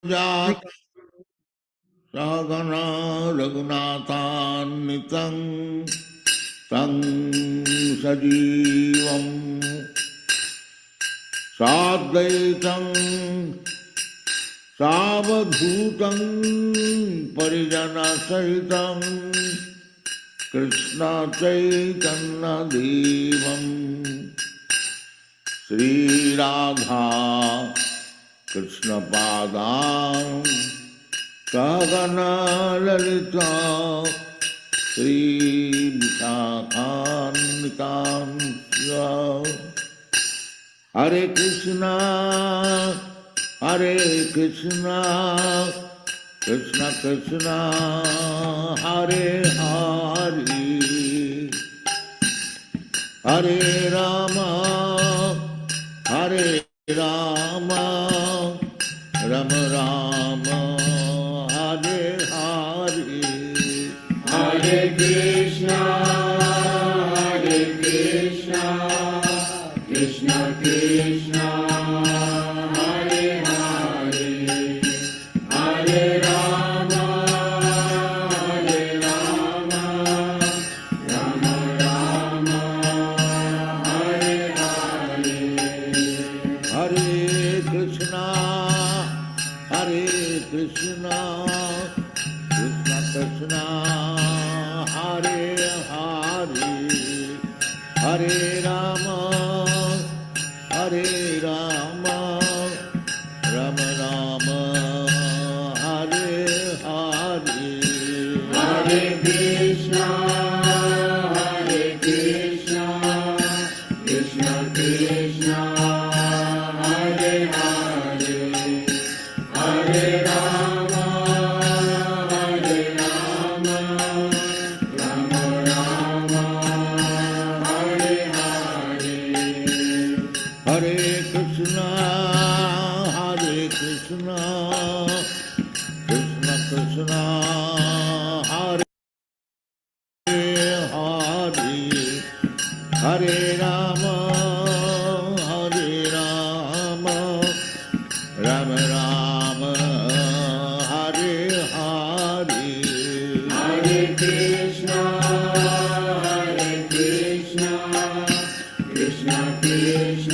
जात सहगना रघुनाथान्वितं तं सजीवं साद्वैतं सावधूतं परिजनसहितं कृष्ण चैतन्य देवं श्री राधा कृष्ण पादां सहगना ललिता श्री विशाखान्वितां हरे कृष्णा कृष्ण कृष्ण हरे हरे हरे राम राम राम हरे हरे हरे कृष्णा कृष्ण कृष्ण हरे हरे हरे राम राम राम हरे हरे हरे कृष्णा कृष्ण कृष्ण हरे हरे हरे राम राम राम हरे हरे हरे कृष्णा कृष्ण कृष्ण हरे हरे हरे राम राम राम हरे हरे हरे कृष्णा कृष्ण कृष्ण हरे हरे हरे राम राम राम हरे हरे हरे कृष्णा कृष्ण कृष्ण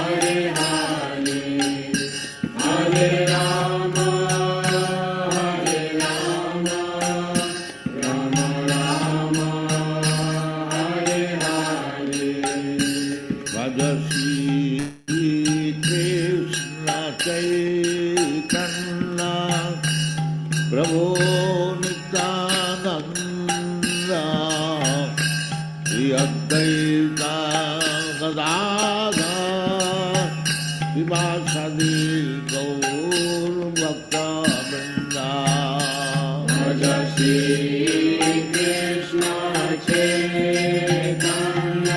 हरे हरे हरे राम राम राम हरे हरे भज श्री कृष्ण चैतन्य प्रभो नित्यानंद श्री अद्वैत गदाधर शिवासादि गौर भक्तवृंद भज श्री कृष्ण चैतन्य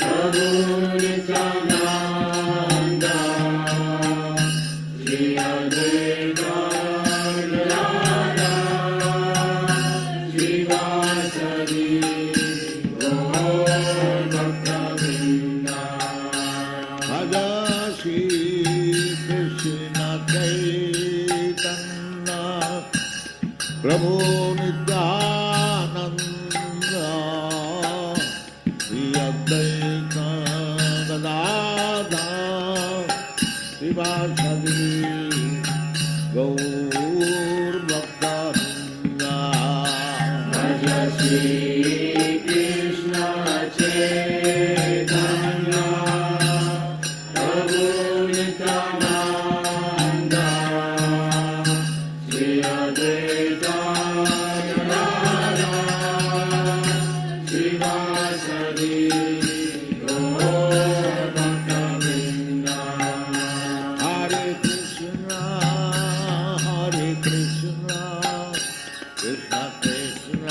प्रभु नित्यानंद श्री अद्वैत गदाधर शिवासादि गौर भक्तवृंद भज श्री कृष्ण चैतन्य प्रभु नित्यानंद श्री अद्वैत गदाधर शिवासादि गौर भक्तवृंद भज श्री कृष्ण चैतन्य प्रभु नित्यानंद श्री अद्वैत गदाधर शिवासादि गौर भक्तवृंद हरे Krishna Krishna Krishna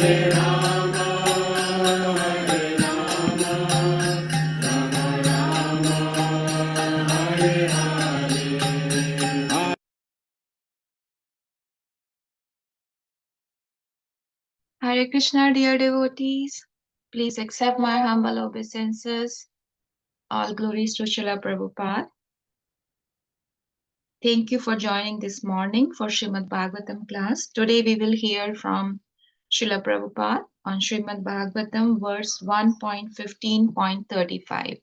Hare Krishna, dear devotees. Please accept my humble obeisances. All glories to Srila Prabhupada. Thank you for joining this morning for Srimad Bhagavatam class. Today we will hear from Srila Prabhupada on Srimad Bhagavatam verse 1.15.35.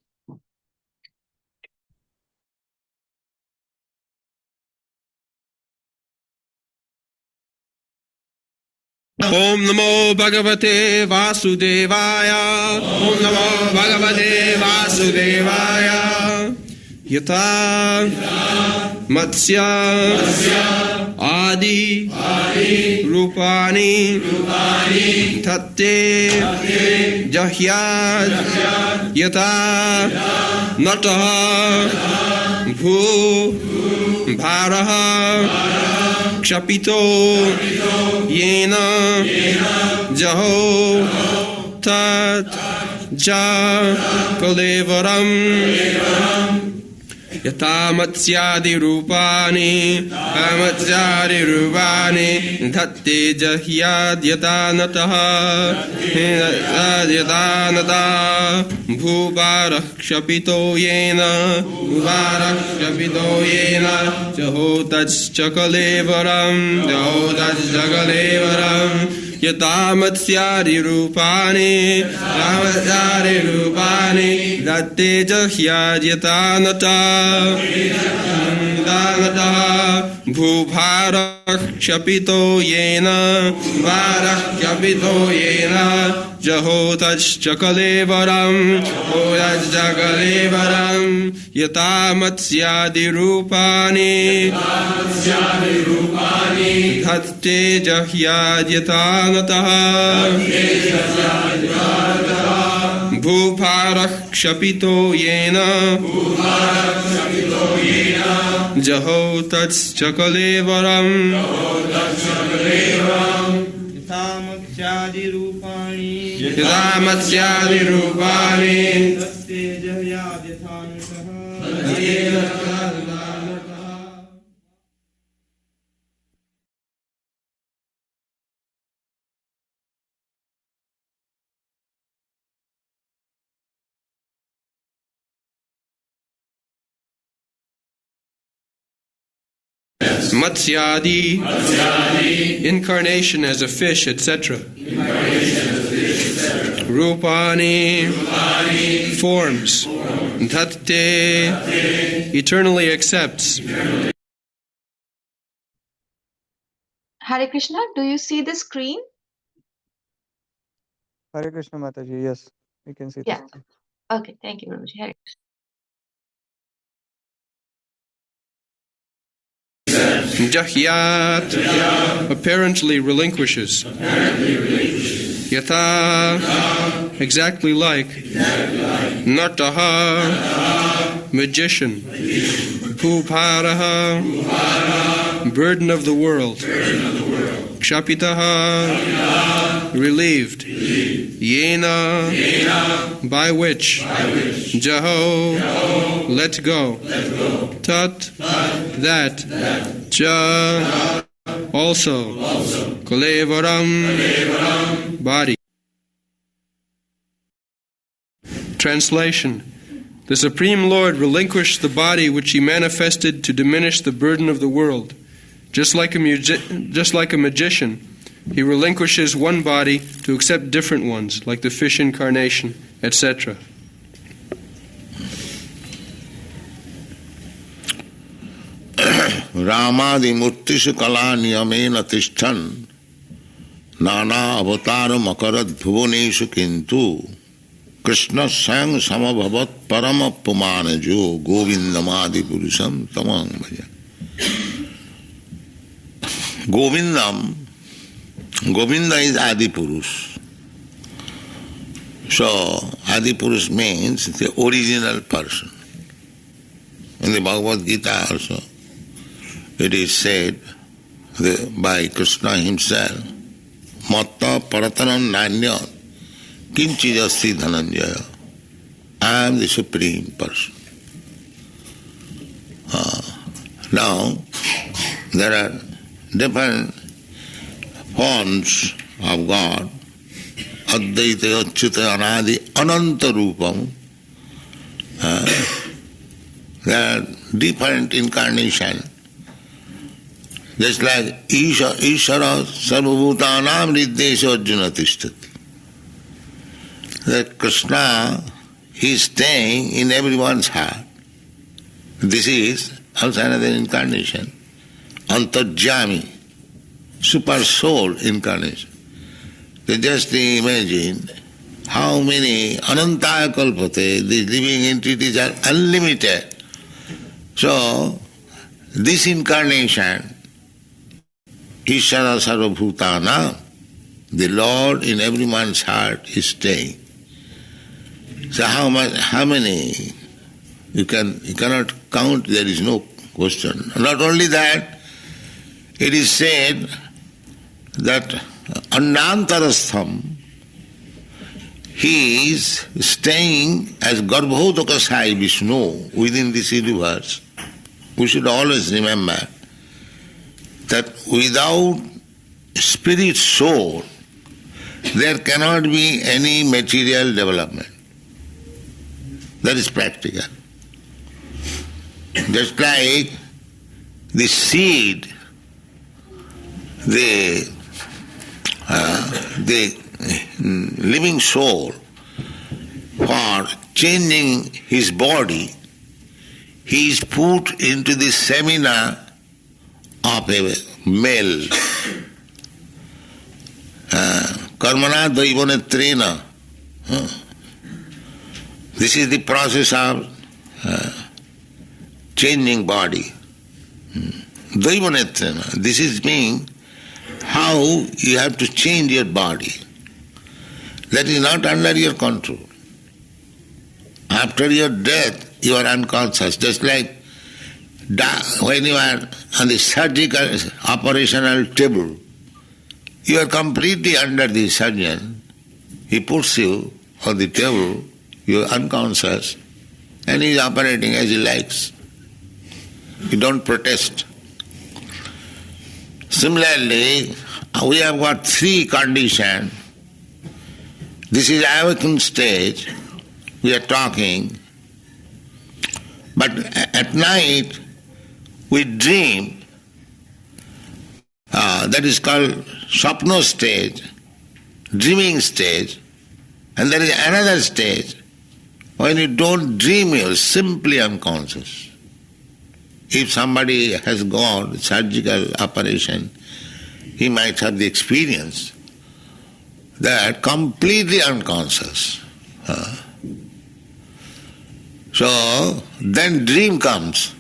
Om Namo Bhagavate Vasudevaya. Om Namo Bhagavate Vasudevaya. Yata Matsya Adi Rupani Tate Jahyad Yata Nataha Bhu Bharaha Kshapito Yena Jaho Tat Ja Kalevaram Yata Matsyadi Rupani Matsyadi Rupani Dhatti Jahyad Yata Nataha Yata Nata Bhubarah Kshapito Yena Bhubarah Kshapito Yena Jahotats Chakalevaram Jahotats Chakalevaram Yata Matsyadi Rupani Matsyadi Rupani Dhatti Jahyad Yata Nata Bhubarah Kshapito Yena Bhubarah Kshapito Yena Jahotats Chakalevaram Jahotats Chakalevaram Yata Matsyadi Rupani Dhatti Jahyad Yata Nataha Bhubarah Kshapito Yena Jahotats Chakalevaram Yatamatyadi Rupani Yatamatyadi Rupani Tatte Jahyad Yathanataha Matsyadi, incarnation as a fish, etc. Rupani, forms. Dhatte, eternally accepts. Hare Krishna, do you see the screen? Hare Krishna Mataji, yes, we can see Yeah. this. Okay, thank you, Prabhuji. Hare Krishna. Jahyat, apparently relinquishes. Yatha, exactly like. Nataha, magician. Bhuparaha, burden of the world. Kshapitaha, relieved. Yena, by which. Jaho, let go. Tat, that. Ja, also. Kalevaram, body. Translation. The Supreme Lord relinquished the body which He manifested to diminish the burden of the world. Just like a magician, He relinquishes one body to accept different ones, like the fish incarnation, etc. Ramadi Murtishu Kala Niyamena Tishtan Nana Avataram Akarat Bhuvaneshu Kintu Krishna Sang Samabhavat Parama Pumanajo Govindamadi Purusham Tamang Bhaja. Govinda is Adi Purush. So Adi Purush means the original person. In the Bhagavad Gita also it is said by Krishna himself, matta paratanam nanya kinchijasti dhananjaya. I am the Supreme Person. Now, there are different forms of God. Advaita, Achyuta, Anadi, Ananta Rupam. There are different incarnations. Just like Ishara Sarvabhutanam Niddesha Arjuna Tishtati. That Krishna, he is staying in everyone's heart. This is also another incarnation. Antarjami, super soul incarnation. So just imagine how many Anantaya Kalpate, these living entities are unlimited. So, this incarnation, Ishara Sarvabhutana, the Lord in everyone's heart is staying. So how many? You cannot count, there is no question. Not only that, it is said that Annantarastham, he is staying as Garbhodakasai Vishnu within this universe. We should always remember that without spirit soul, there cannot be any material development. That is practical. Just like the seed, the living soul, for changing his body, he is put into the semina of a male. Karmana daivanetrena. This is the process of changing body. Daivanetrena. This is meaning how you have to change your body. That is not under your control. After your death, you are unconscious. Just like when you are on the surgical operational table, you are completely under the surgeon. He puts you on the table, you are unconscious, and he is operating as he likes. You don't protest. Similarly, we have got three conditions. This is awakened stage, we are talking, but at night we dream. That is called Swapno stage, dreaming stage. And there is another stage, when you don't dream, you are simply unconscious. If somebody has gone surgical operation, he might have the experience that completely unconscious. So then dream comes.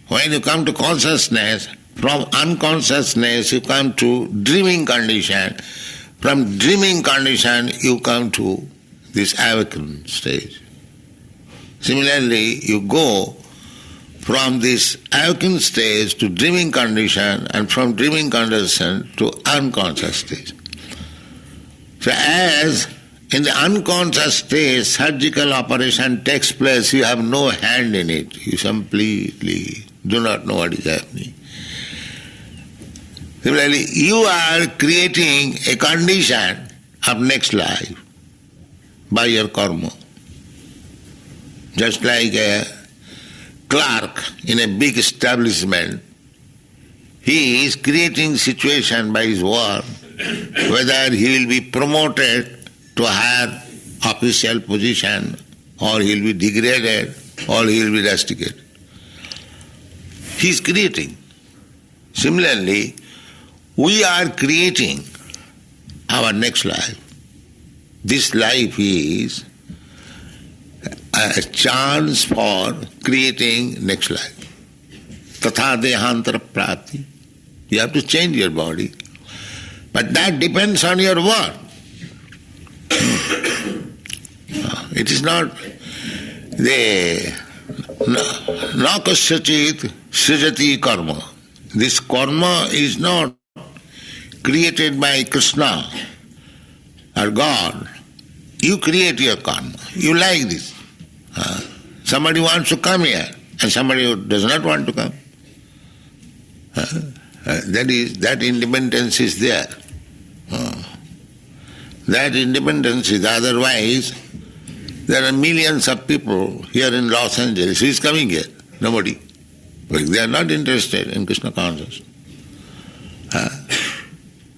When you come to consciousness, from unconsciousness you come to dreaming condition. From dreaming condition you come to this awakened stage. Similarly, you go from this awakened stage to dreaming condition, and from dreaming condition to unconscious stage. So as in the unconscious stage, surgical operation takes place, you have no hand in it. You completely do not know what is happening. Similarly, you are creating a condition of next life by your karma. Just like a clerk in a big establishment, he is creating situation by his work, whether he will be promoted to a higher official position, or he will be degraded, or he will be rusticated. He is creating. Similarly, we are creating our next life. This life is a chance for creating next life. Tatha dehantara prapti. You have to change your body. But that depends on your work. It is not the nakasyachit srijati karma. This karma is not created by Krishna or God, you create your karma. You like this. Somebody wants to come here and somebody who does not want to come. That independence is there. That independence is, otherwise there are millions of people here in Los Angeles. Who is coming here? Nobody. But they are not interested in Krishna consciousness.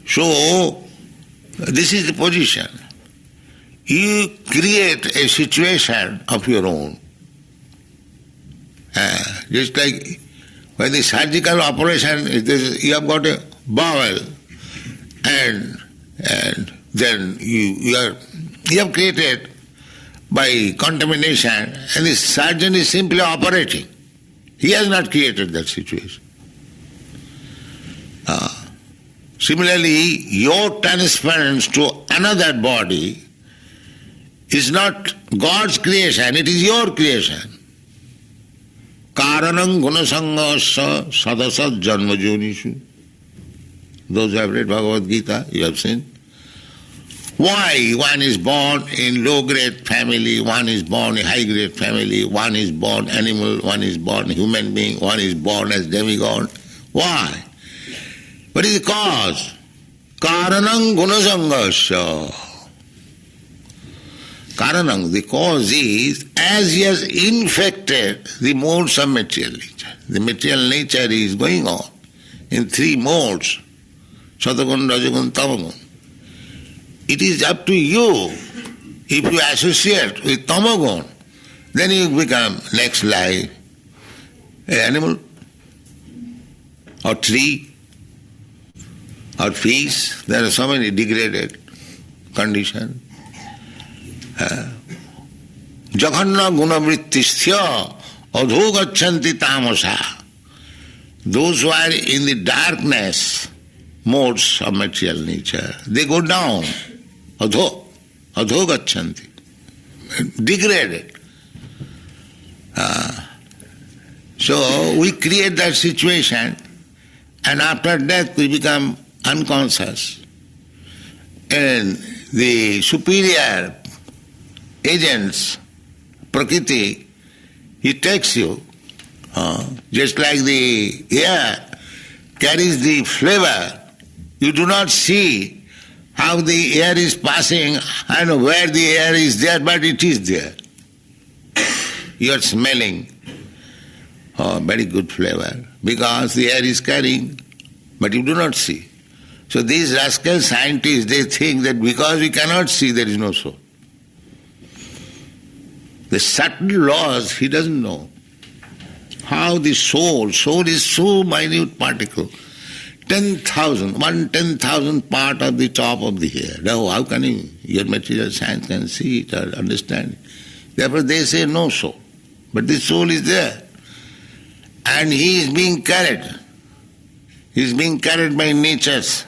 So, this is the position. You create a situation of your own. Just like when the surgical operation, you have got a bowel and then you have created by contamination, and the surgeon is simply operating. He has not created that situation. Similarly, your transference to another body is not God's creation, it is your creation. Karanam gunasangasya sadasat janmajonishu. Those who have read Bhagavad Gita, you have seen. Why one is born in low-grade family, one is born in high-grade family, one is born animal, one is born human being, one is born as demigod? Why? What is the cause? Karanam gunasangasya. Karanam, the cause is, as he has infected the modes of material nature. The material nature is going on in 3 modes, Satagun, Rajagun, Tamagun. It is up to you. If you associate with Tamagun, then you become next life an animal, or tree, or fish. There are so many degraded conditions. Jaghanna gunavrittistya adhogachanti tamasa. Those who are in the darkness modes of material nature, they go down. Adhogachanti. Degraded. So we create that situation, and after death we become unconscious. And the superior agents, Prakriti, he takes you, just like the air carries the flavor. You do not see how the air is passing and where the air is there, but it is there. You are smelling very good flavor because the air is carrying, but you do not see. So these rascal scientists, they think that because we cannot see, there is no soul. The subtle laws he doesn't know. How the soul is so minute particle, 10,000, 1/10,000th part of the top of the hair. Now how can your material science can see it or understand it? Therefore they say no soul. But the soul is there. And he is being carried. He is being carried by nature's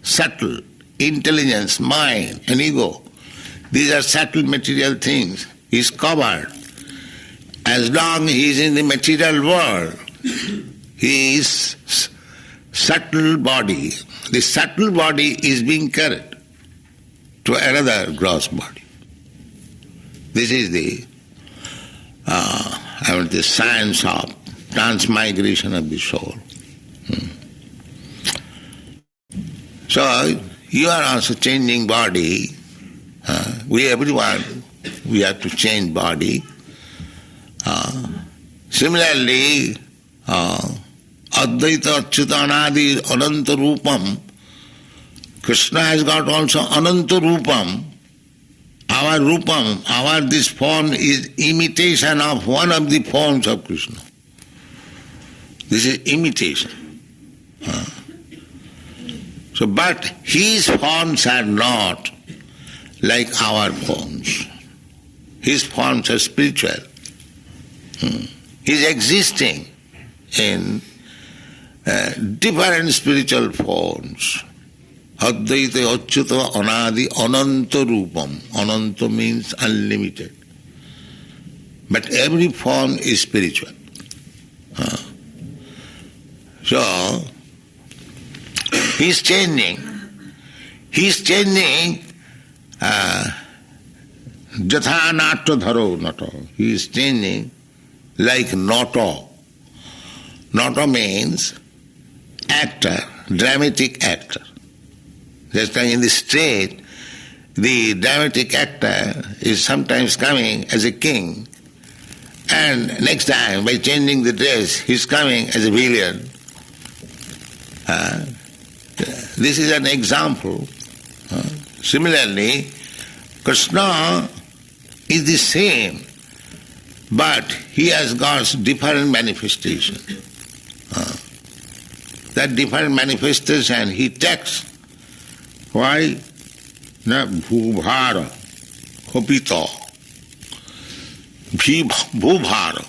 subtle intelligence, mind and ego. These are subtle material things. He is covered. As long he is in the material world, he is subtle body. The subtle body is being carried to another gross body. This is the science of transmigration of the soul. So you are also changing body. Everyone, we have to change body. Similarly, Advaita Achyuta Anadi Ananta Rupam, Krishna has got also Ananta Rupam. Our Rupam, this form is imitation of one of the forms of Krishna. This is imitation. So, but his forms are not like our forms. His forms are spiritual. He is existing in different spiritual forms. Advaita Achyuta Anadi Ananta Rupam. Ananta means unlimited. But every form is spiritual. So, he is changing. He's changing Jatha Nato Dharo Nato. He is changing like Nato. Nato means actor, dramatic actor. Just like in the stage, the dramatic actor is sometimes coming as a king, and next time, by changing the dress, he's coming as a villain. This is an example. Similarly, Krishna is the same, but he has got different manifestation. That different manifestation he takes. Why? Na bhubhara, kopita, bhubhara.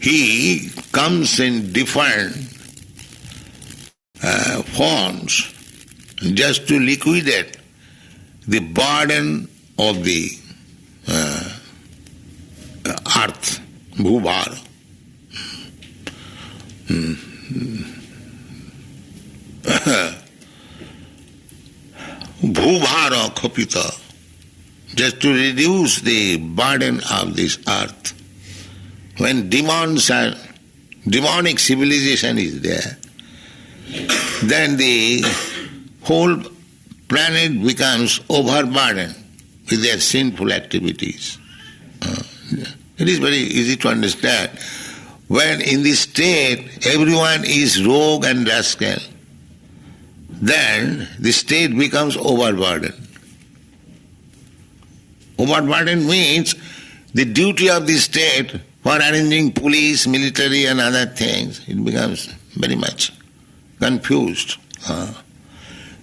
He comes in different forms just to liquidate the burden of the earth, bhubhara. Bhubhara khopita, just to reduce the burden of this earth. When demonic civilization is there, then the whole planet becomes overburdened with their sinful activities. It is very easy to understand. When in this state everyone is rogue and rascal, then the state becomes overburdened. Overburdened means the duty of the state for arranging police, military and other things, it becomes very much confused.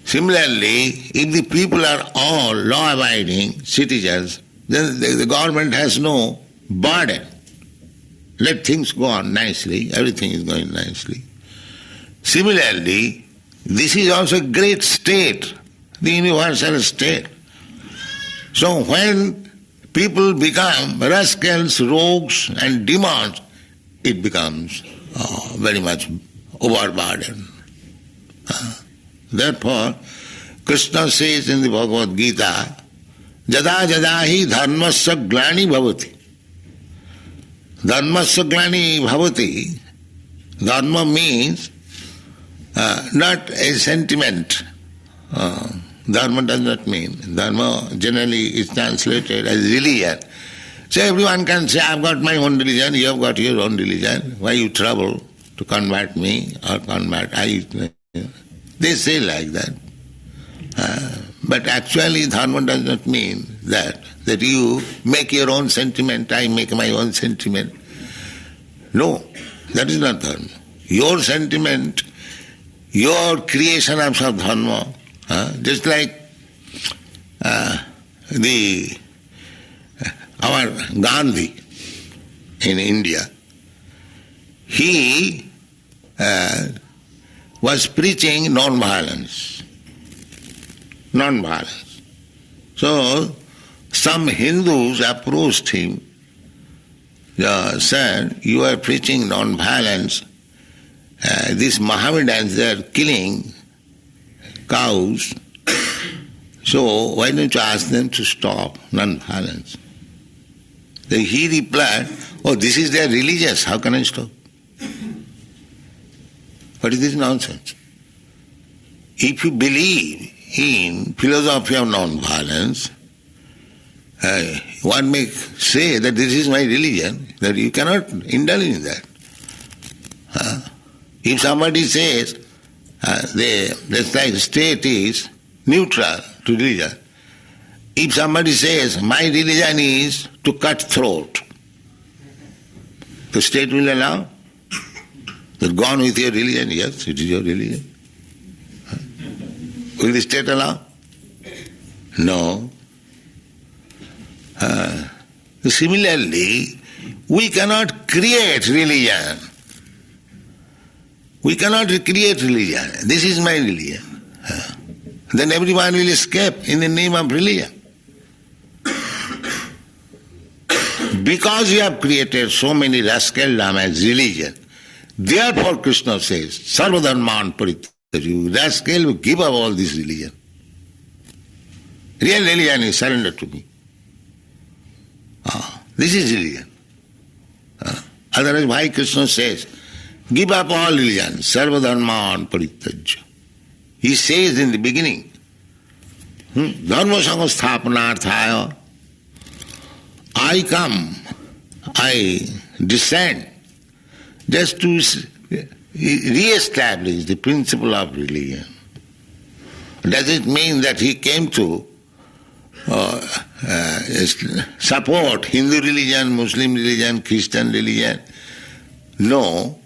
Similarly, if the people are all law-abiding citizens, then the government has no burden. Let things go on nicely, everything is going nicely. Similarly, this is also a great state, the universal state. So when people become rascals, rogues and demons, it becomes very much overburdened. Therefore, Krishna says in the Bhagavad Gita, Jada jada hi dharmasya glani bhavati. Dharmasya glani bhavati. Dharma means not a sentiment. Dharma does not mean. Dharma generally is translated as religion. So everyone can say, I've got my own religion, you have got your own religion. Why you trouble to convert me or convert I? They say like that. But actually dharma does not mean that you make your own sentiment, I make my own sentiment. No, that is not dharma. Your sentiment, your creation of dharma, just like our Gandhi in India, he was preaching non-violence. Non-violence. So some Hindus approached him, said, you are preaching non-violence. These Mohammedans, they are killing cows. So why don't you ask them to stop non-violence? Then he replied, oh, this is their religious, how can I stop? What is this nonsense? If you believe in philosophy of non-violence, one may say that this is my religion, that you cannot indulge in that. If somebody says that's like state is neutral to religion. If somebody says my religion is to cut throat, the state will allow? That go on with your religion, yes, it is your religion. Will the state allow? No. Similarly, we cannot create religion. We cannot create religion. This is my religion. Then everyone will escape in the name of religion. Because you have created so many rascaldom as religion, therefore Krishna says, Sarvadharman parit You rascal, give up all this religion. Real religion is surrender to me. This is religion. Otherwise, why Krishna says, give up all religion, sarva dharman parityajya. He says in the beginning, dharma sangha sthapanarthaya, I come, I descend, just to re-establish the principle of religion. Does it mean that he came to support Hindu religion, Muslim religion, Christian religion? No.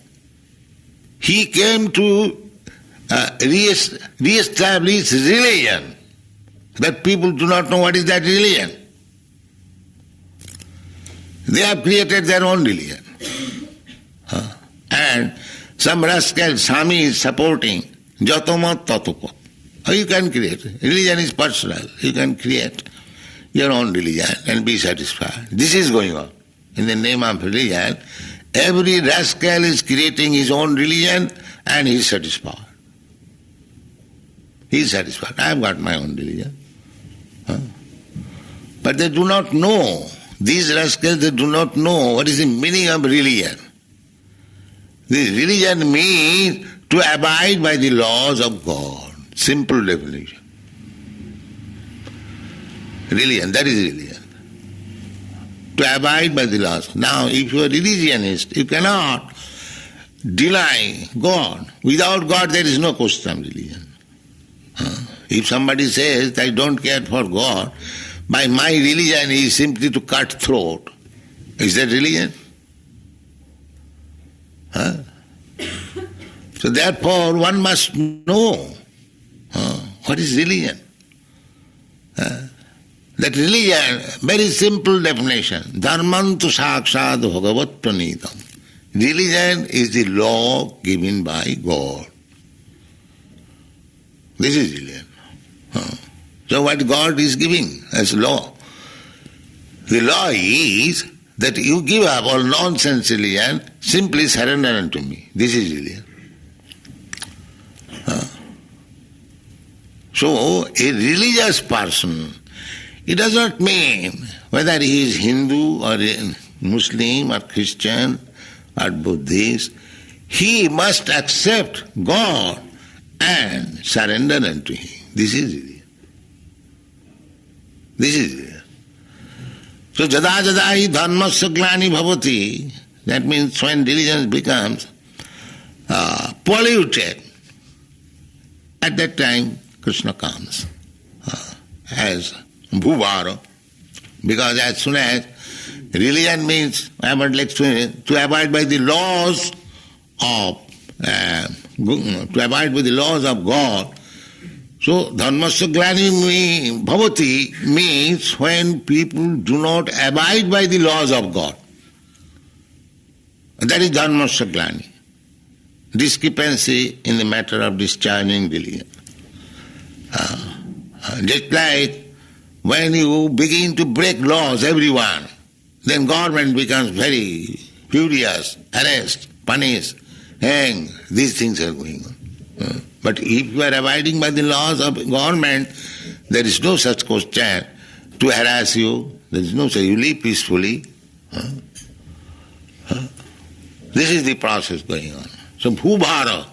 He came to re-establish religion. That people do not know what is that religion. They have created their own religion. And some rascal Swami is supporting Jatomat Tatopat. You can create. Religion is personal. You can create your own religion and be satisfied. This is going on. In the name of religion, every rascal is creating his own religion and he is satisfied. He is satisfied. I have got my own religion. But they do not know. These rascals, they do not know what is the meaning of religion. The religion means to abide by the laws of God. Simple definition. Religion, that is religion. To abide by the laws. Now, if you are religionist, you cannot deny God. Without God, there is no question of religion. If somebody says, I don't care for God, by my religion is simply to cut throat. Is that religion? So therefore, one must know what is religion. That religion, very simple definition, dharmantu sakshat bhagavat pranitam. Religion is the law given by God. This is religion. So what God is giving as law? The law is that you give up all nonsense religion, simply surrender unto me. This is religion. So a religious person, it does not mean whether he is Hindu or Muslim or Christian or Buddhist, he must accept God and surrender unto him. This is religion. This is religion. So jada jada hi dharmasya glani bhavati, that means when religion becomes polluted, at that time Krishna comes as Bhuvara, because as soon as religion means to abide by the laws of God. So dharmasya glani bhavati means when people do not abide by the laws of God. That is dharmasya glani. Discrepancy in the matter of discharging religion. Just like when you begin to break laws, everyone, then government becomes very furious, arrest, punish, hang. These things are going on. But if you are abiding by the laws of government, there is no such question to harass you. There is no such. You live peacefully. This is the process going on. So Bhubhara,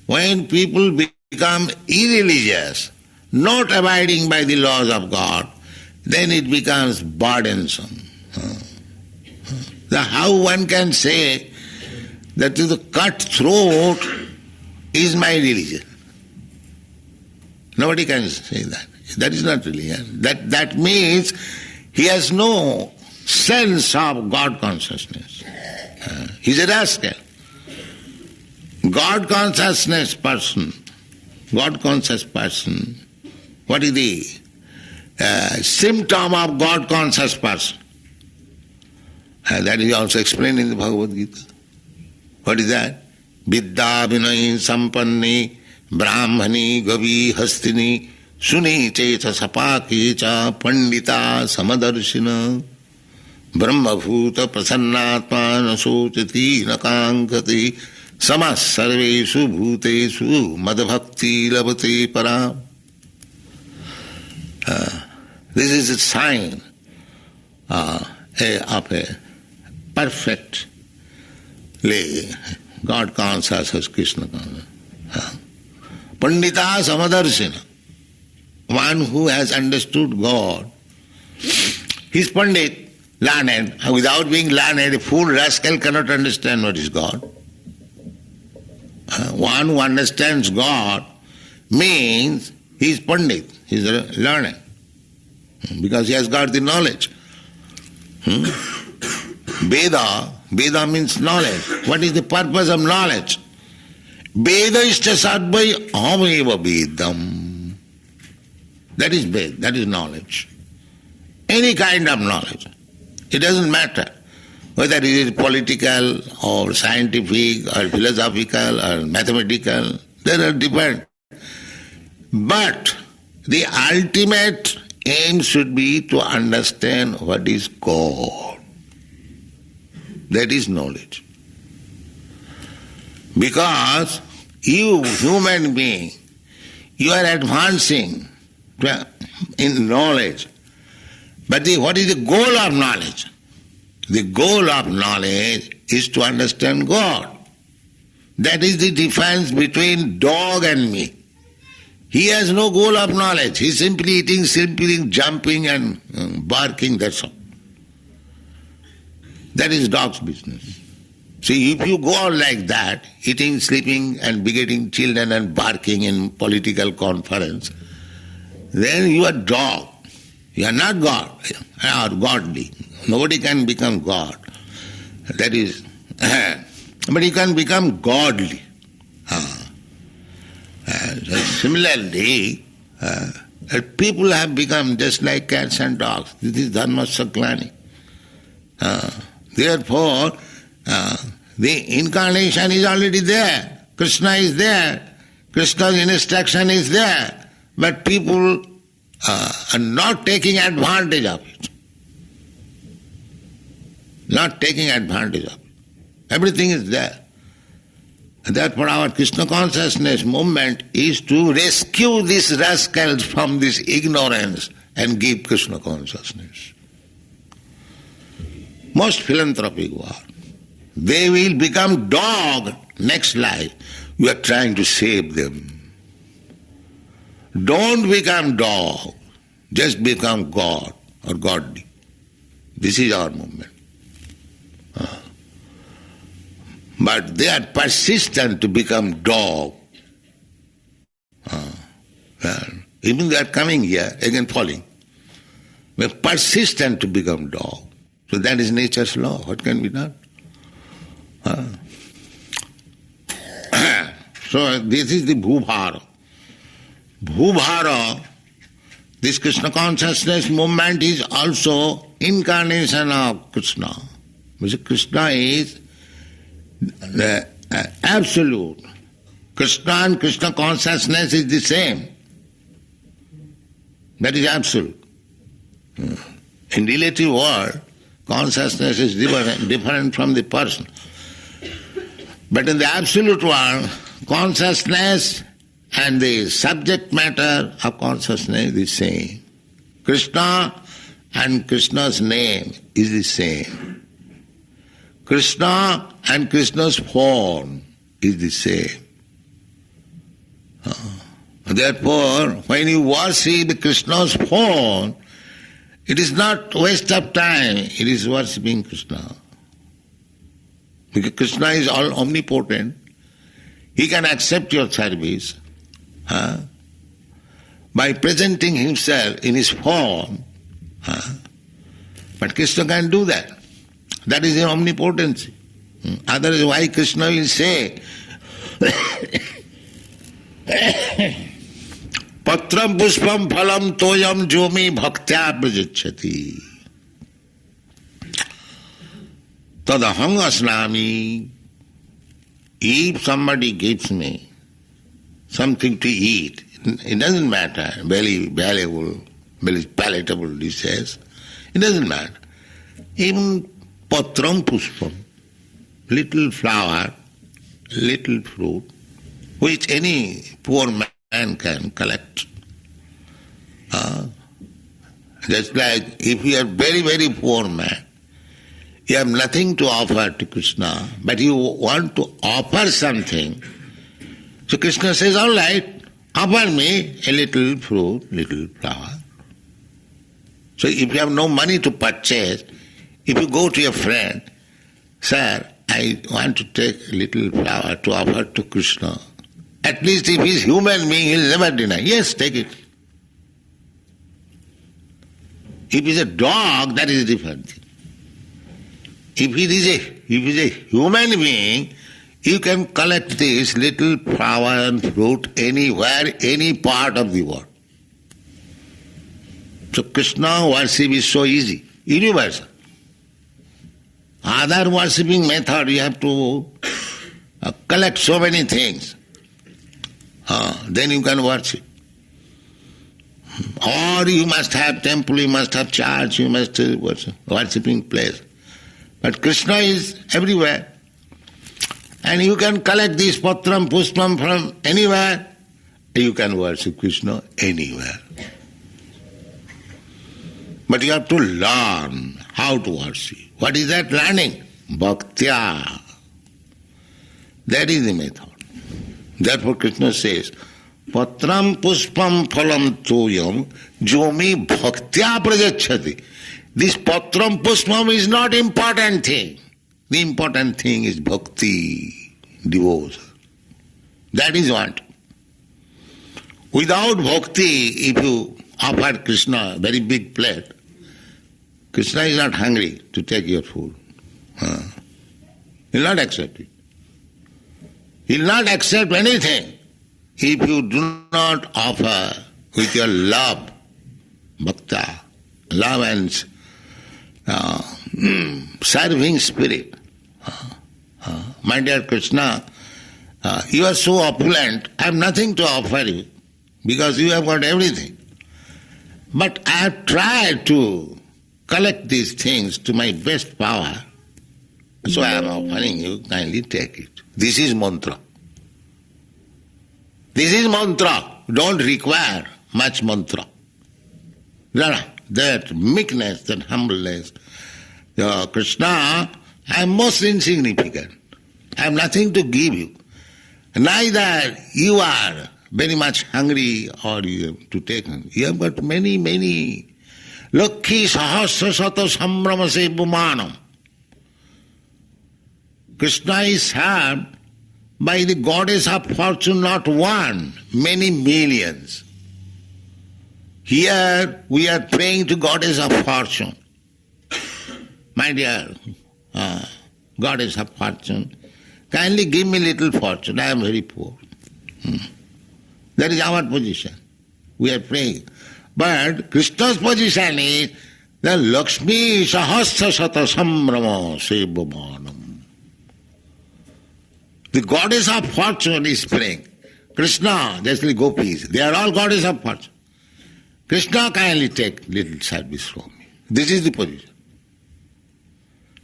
when people become irreligious, not abiding by the laws of God, then it becomes burdensome. How one can say that the cut throat is my religion? Nobody can say that. That is not religion. That means he has no sense of God consciousness. He's a rascal. God consciousness person, what is the symptom of God conscious person? That is also explained in the Bhagavad Gita. What is that? Vidya vinay sampanni brahmani gavi hastini suni cheta sapaki cha pandita samadarshina brahmabhuta prasannatma nasocati nakankati samas sarveshu bhuteshu madbhakti labate param. This is a sign of a perfect God conscious as Krishna conscious. Pandita samadarshina, one who has understood God. He's Pandit, learned. Without being learned, a fool rascal cannot understand what is God. One who understands God means he's Pandit, he's learned, because he has got the knowledge. Veda means knowledge. What is the purpose of knowledge? Veda ishta sadvai aham vedam. That is Veda, that is knowledge. Any kind of knowledge. It doesn't matter whether it is political or scientific or philosophical or mathematical. They are different. But the ultimate aim should be to understand what is God. That is knowledge. Because you, human being, you are advancing in knowledge. But what is the goal of knowledge? The goal of knowledge is to understand God. That is the difference between dog and me. He has no goal of knowledge. He is simply eating, sleeping, jumping and barking, that's all. That is dog's business. See, if you go on like that, eating, sleeping and begetting children and barking in political conference, then you are dog. You are not God or godly. Nobody can become God. That is, but you can become godly. Similarly, people have become just like cats and dogs. This is dharma saklani. Therefore, the incarnation is already there. Krishna is there. Krishna's instruction is there. But people are not taking advantage of it. Not taking advantage of it. Everything is there. And therefore our Krishna consciousness movement is to rescue these rascals from this ignorance and give Krishna consciousness. Most philanthropic work. They will become dog next life. You are trying to save them. Don't become dog. Just become God or godly. This is our movement. But they are persistent to become dog. Even they are coming here, again falling. They are persistent to become dog. So that is nature's law. What can be done? So this is the Bhubhara. Bhubhara, this Krishna consciousness movement is also incarnation of Krishna. Because Krishna is the absolute. Krishna and Krishna consciousness is the same. That is absolute. In relative world, consciousness is different from the person. But in the absolute world, consciousness and the subject matter of consciousness is the same. Krishna and Krishna's name is the same. Krishna and Krishna's form is the same. Therefore, when you worship Krishna's form, it is not waste of time, it is worshipping Krishna. Because Krishna is all omnipotent. He can accept your service by presenting himself in his form. But Krishna can't do that. That is the omnipotency. Otherwise, why Krishna will say, Patram pushpam phalam toyam jomi bhaktya prajachati. Tadahang asnami. If somebody gives me something to eat, it doesn't matter, very valuable, very palatable dishes, it doesn't matter. Even patram pushpam, little flower, little fruit which any poor man can collect. Just like if you are very, very poor man, you have nothing to offer to Krishna, but you want to offer something. So Krishna says, all right, offer me a little fruit, little flower. So if you have no money to purchase, if you go to your friend, sir, I want to take a little flower to offer to Krishna. At least if he is human being, he will never deny. Yes, take it. If he is a dog, that is a different thing. If he is a human being, you can collect this little flower and fruit anywhere, any part of the world. So Krishna worship is so easy, universal. Other worshipping method, you have to collect so many things. Then you can worship. Or you must have temple, you must have church, you must have worshipping place. But Krishna is everywhere. And you can collect this patram, pushpam from anywhere. You can worship Krishna anywhere. But you have to learn how to worship. What is that learning? Bhaktya. That is the method. Therefore Krishna says, Patram pushpam phalam toyam jomi bhaktya prajachati. This patram pushpam is not important thing. The important thing is bhakti, devotion. That is what. Without bhakti, if you offer Krishna a very big plate, Krishna is not hungry to take your food. He will not accept it. He will not accept anything if you do not offer with your love, bhakta, love and serving spirit. My dear Krishna, you are so opulent, I have nothing to offer you because you have got everything. But I have tried to collect these things to my best power, so I am offering you, kindly take it. This is mantra. This is mantra. Don't require much mantra. That meekness, that humbleness. Krishna, I am most insignificant. I have nothing to give you. Neither you are very much hungry or you have to take. You have got many, many. Lakhi sahasra sata sambrama se bumanam. Krishna is served by the goddess of fortune, not one, many millions. Here we are praying to goddess of fortune. My dear goddess of fortune, kindly give me little fortune, I am very poor. That is our position. We are praying. But Krishna's position is the Lakshmi Sahasra Sata Sambrama Sevamanam. The goddess of fortune is praying. Krishna, especially gopis, they are all goddess of fortune. Krishna, kindly take little service from me. This is the position.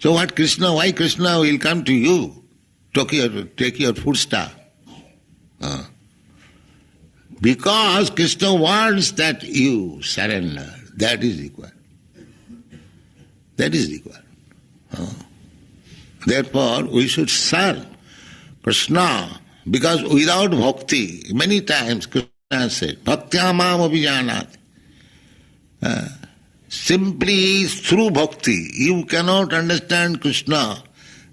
So why Krishna will come to you, take your food stuff? Because Krishna wants that you surrender. That is required. That is required. Therefore, we should serve Krishna, because without bhakti, many times Krishna has said, Bhaktya mam abhijanati. Simply through bhakti, you cannot understand Krishna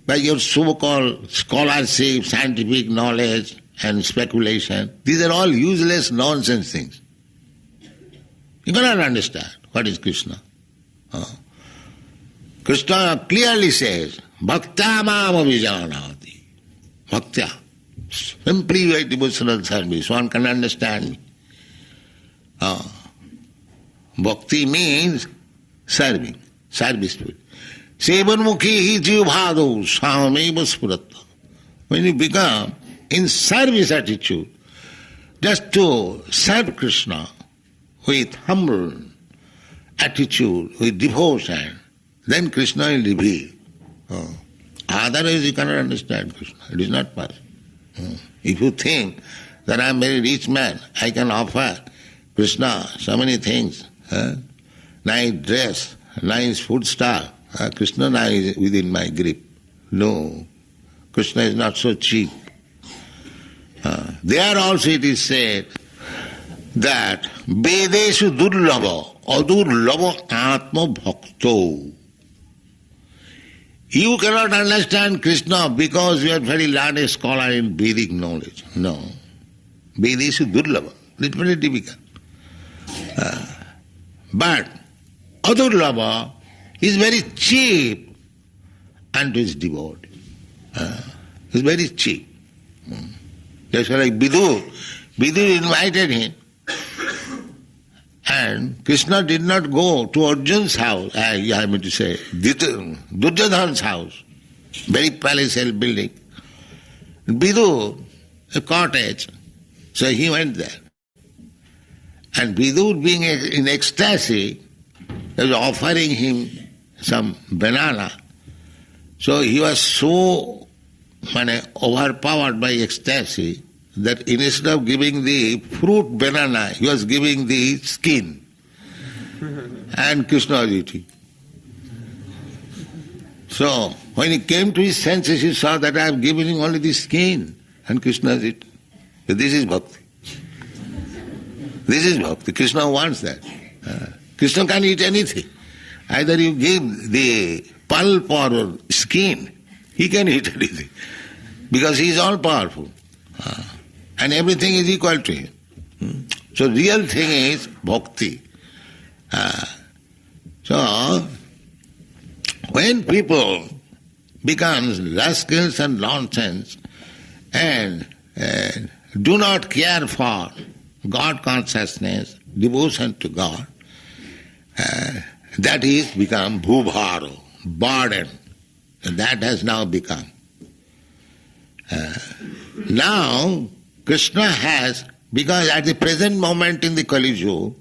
by your so-called scholarship, scientific knowledge and speculation. These are all useless nonsense things. You cannot understand what is Krishna. Krishna clearly says, Bhaktya mam abhijanati. Bhaktya. Simply by devotional service, one can understand me. Bhakti means serving, service to it. Sevanmukhi hi jivbhado sameva spuratta. When you become in service attitude, just to serve Krishna with humble attitude, with devotion, then Krishna will reveal. Otherwise you cannot understand Krishna. It is not possible. If you think that I am a very rich man, I can offer Krishna so many things. Nice dress, nice food stall. Krishna now is within my grip. No, Krishna is not so cheap. There also it is said that Vedeshu durlava adurlava atma bhakto. You cannot understand Krishna because you are very learned scholar in Vedic knowledge. No. Vedeshu durlava. It's very difficult. But adurlava is very cheap unto his devotee. It's very cheap. Just like Vidur. Vidur invited him. And Krishna did not go to Arjun's house, I mean to say, Duryodhana's house, very palatial building. Vidur, a cottage, so he went there. And Vidur, being in ecstasy, was offering him some banana. So he was so overpowered by ecstasy that instead of giving the fruit banana, he was giving the skin. And Krishna was eating. So, when he came to his senses, he saw that I have given him only the skin, and Krishna is eating. So this is bhakti. This is bhakti. Krishna wants that. Krishna can't eat anything. Either you give the pulp or skin, he can eat anything. Because he is all powerful. And everything is equal to him. So real thing is bhakti. So when people become rascals and nonsense and do not care for God consciousness, devotion to God, that is become bhubharo, burden. And that has now become. Now Krishna has, because at the present moment in the Kali Yuga,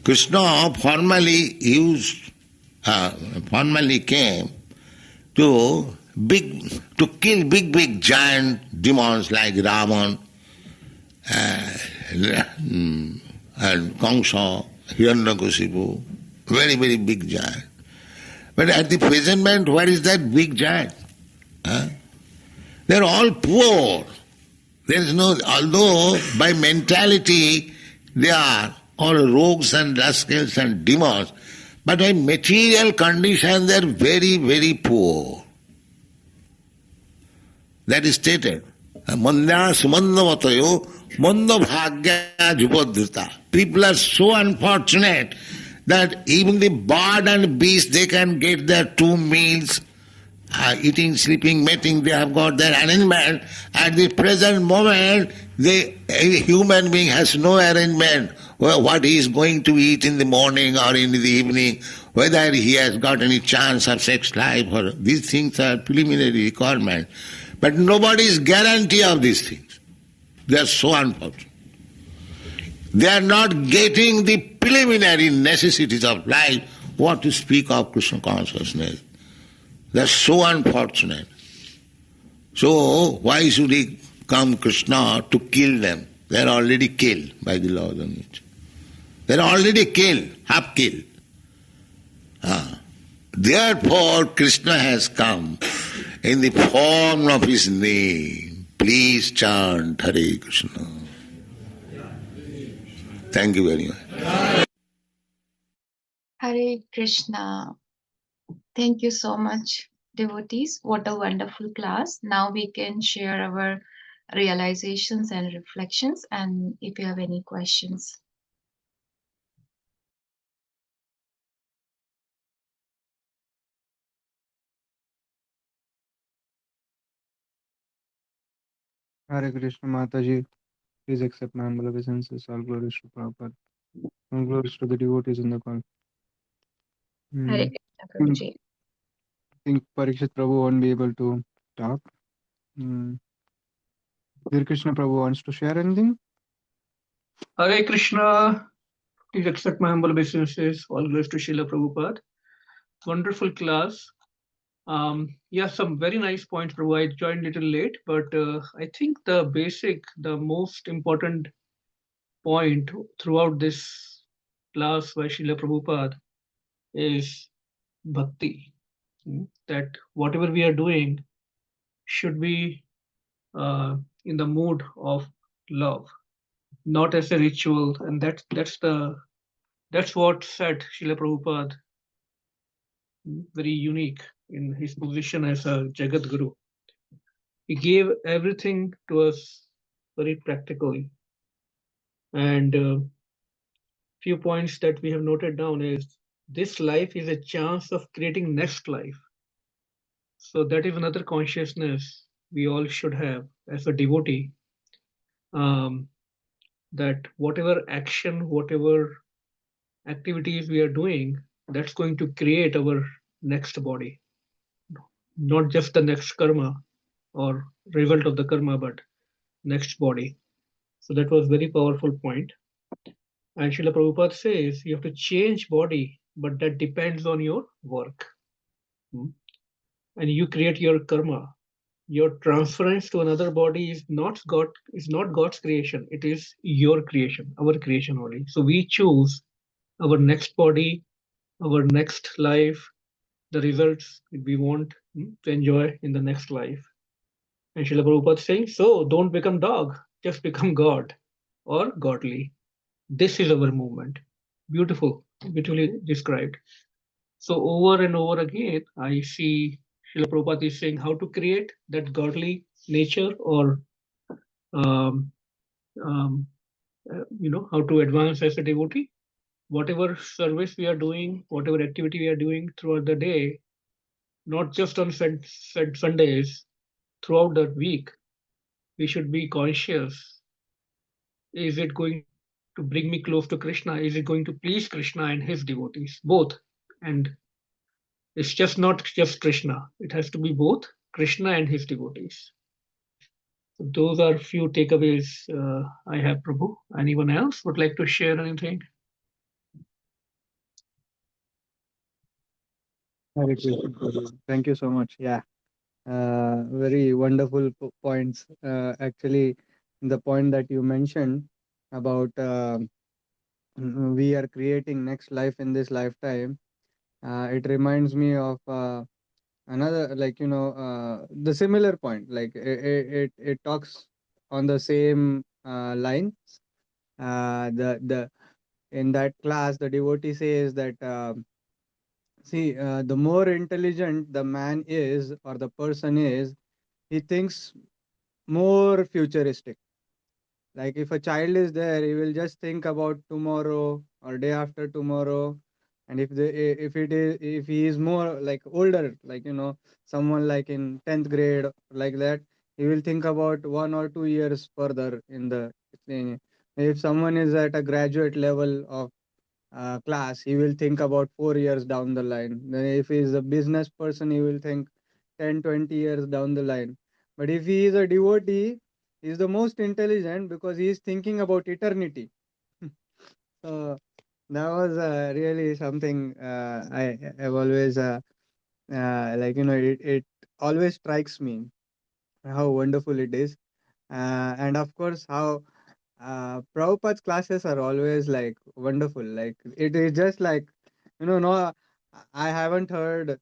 Krishna formally came to kill big giant demons like Ravan and Kamsa, Hiranyakashipu, very big giant. But at the present moment, where is that big giant? They are all poor. There is no, although by mentality they are all rogues and rascals and demons, but by material condition they are very poor. That is stated. Manda sumandavatayo manda bhagya jupadhrita. People are so unfortunate that even the bird and beast, they can get their 2 meals, eating, sleeping, mating, they have got their arrangement. At the present moment, a human being has no arrangement. What he is going to eat in the morning or in the evening, whether he has got any chance of sex life, or these things are preliminary requirements. But nobody is guarantee of these things. They are so unfortunate. They are not getting the preliminary necessities of life. What to speak of Krishna consciousness? They are so unfortunate. So why should he come Krishna to kill them? They are already killed by the laws of nature. They are already killed, half killed. Therefore Krishna has come in the form of his name. Please chant Hare Krishna. Thank you very much. Hare Krishna. Thank you so much, devotees. What a wonderful class. Now we can share our realizations and reflections, and if you have any questions. Hare Krishna Mataji, please accept my humble obeisances. All glories to Prabhupada. All glories to the devotees in the call. Hare Krishna, Prabhuji. I think Parikshit Prabhu won't be able to talk. Dear Krishna Prabhu wants to share anything? Hare Krishna. Please accept my humble obeisances. All glories to Srila Prabhupada. Wonderful class. Yeah, some very nice points, Prabhu. I joined a little late, but I think the most important point throughout this class by Srila Prabhupada is bhakti. That whatever we are doing should be in the mood of love, not as a ritual, and that's what said Srila Prabhupada, very unique in his position as a Jagat Guru. He gave everything to us very practically, and few points that we have noted down is this life is a chance of creating next life. So that is another consciousness we all should have as a devotee. Um, that whatever action, whatever activities we are doing, that's going to create our next body, not just the next karma or result of the karma, but next body. So that was very powerful point. And Srila Prabhupada says you have to change body, but that depends on your work. Hmm. And you create your karma. Your transference to another body is not God's creation. It is your creation, our creation only. So we choose our next body, our next life, the results we want to enjoy in the next life. And Srila Prabhupada saying, so don't become dog, just become God or godly. This is our movement. Beautiful, beautifully described. So over and over again, I see Srila Prabhupada is saying how to create that godly nature or um, um, how to advance as a devotee. Whatever service we are doing, whatever activity we are doing throughout the day, not just on Sundays, throughout the week, we should be conscious. Is it going to bring me close to Krishna? Is it going to please Krishna and his devotees? Both. And it's just not just Krishna. It has to be both Krishna and his devotees. So those are few takeaways I have, Prabhu. Anyone else would like to share anything? Hare Krishna, Prabhu. Thank you so much. Yeah, very wonderful points. Actually, the point that you mentioned about we are creating next life in this lifetime, it reminds me of another, like, the similar point. Like it talks on the same lines. The in that class, the devotee says that. See, the more intelligent the man is or the person is, he thinks more futuristic. Like if a child is there, he will just think about tomorrow or day after tomorrow. And if he is more like older, like someone like in 10th grade like that, he will think about 1 or 2 years further in the thing. If someone is at a graduate level of class, he will think about 4 years down the line. Then if he is a business person, he will think 10, 20 years down the line. But if he is a devotee, he is the most intelligent because he is thinking about eternity. So that was really something I have always it always strikes me how wonderful it is. And of course how Prabhupada's classes are always like wonderful. Like it is just like, no, I haven't heard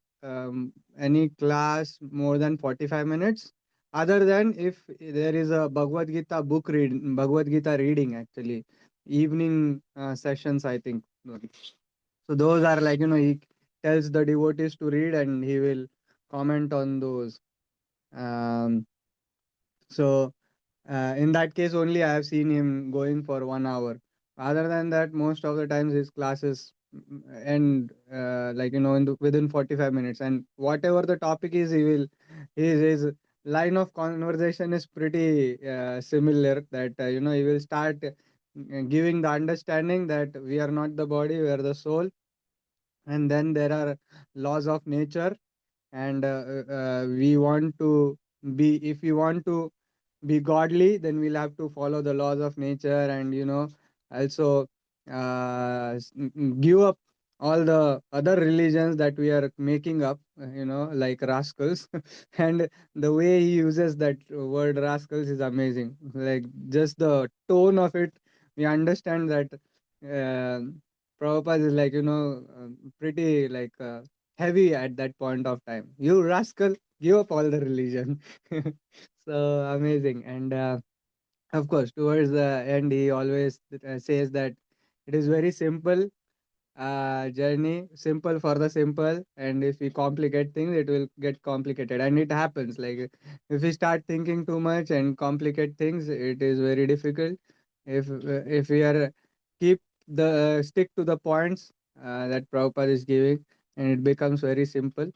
any class more than 45 minutes, other than if there is a Bhagavad Gita reading actually, evening sessions, I think. So those are like, he tells the devotees to read and he will comment on those. Um, so in that case, only I have seen him going for 1 hour. Other than that, most of the times his classes end like within 45 minutes. And whatever the topic is, his line of conversation is pretty similar. That he will start giving the understanding that we are not the body, we are the soul, and then there are laws of nature, and we want to be if we want to be godly, then we'll have to follow the laws of nature, and also give up all the other religions that we are making up, like rascals. And the way he uses that word rascals is amazing. Like just the tone of it, we understand that Prabhupada is like, pretty like heavy at that point of time. You rascal, give up all the religion. So amazing. And of course, towards the end, he always says that it is very simple journey, simple for the simple, and if we complicate things it will get complicated, and it happens. Like if we start thinking too much and complicate things, it is very difficult. If we are keep the stick to the points that Prabhupada is giving, and it becomes very simple,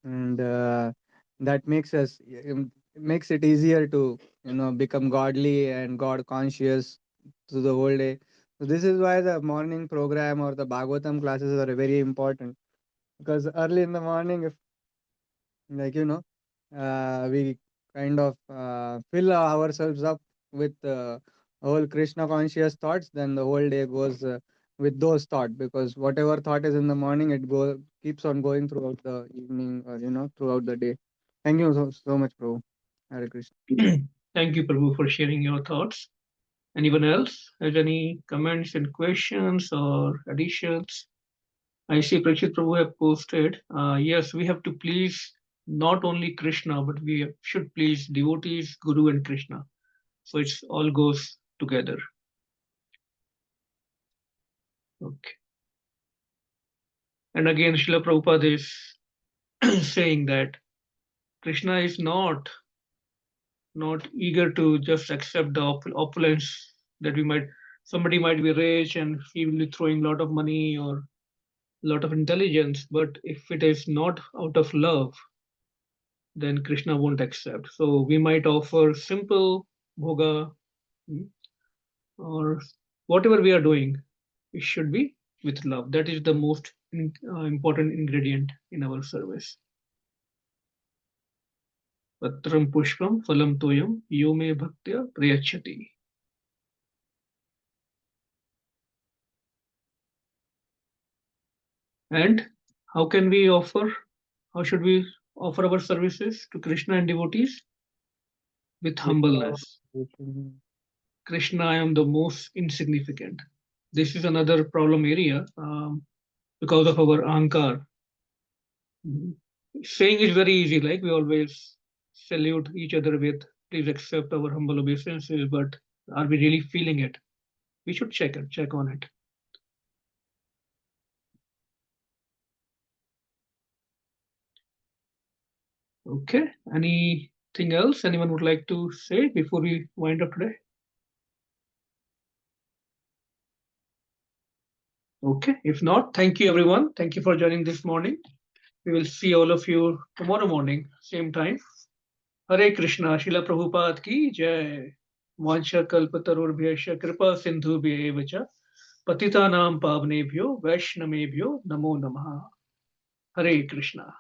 and that makes it easier to become godly and God conscious to the whole day. So this is why the morning program or the Bhagavatam classes are very important, because early in the morning, if like we kind of fill ourselves up with whole Krishna conscious thoughts, then the whole day goes with those thoughts, because whatever thought is in the morning, it keeps on going throughout the evening, or throughout the day. Thank you so much, Prabhu. Hare Krishna. Thank you, Prabhu, for sharing your thoughts. Anyone else has any comments and questions or additions? I see Prachit Prabhu have posted, yes, we have to please not only Krishna, but we should please devotees, Guru and Krishna. So it all goes together. Okay. And again, Srila Prabhupada is saying that Krishna is not eager to just accept the opulence that somebody might be rich and he will be throwing a lot of money or a lot of intelligence, but if it is not out of love, then Krishna won't accept. So we might offer simple bhoga, or whatever we are doing, it should be with love. That is the most important ingredient in our service. Patram pushpam phalam toyam yo me bhaktya prayachati. And how should we offer our services to Krishna and devotees? With humbleness. Krishna, I am the most insignificant. This is another problem area because of our ahankar. Saying is very easy, like we always salute each other with, please accept our humble obeisances, but are we really feeling it? We should check on it. Okay, anything else anyone would like to say before we wind up today? Okay, if not, thank you everyone. Thank you for joining this morning. We will see all of you tomorrow morning, same time. Hare Krishna, Srila Prabhupada ki jai. Vansha kalpatarurbyasya kripa sindhubhya evacha patitanam pavnebhyo vaishnavebhyo namo namaha. Hare Krishna.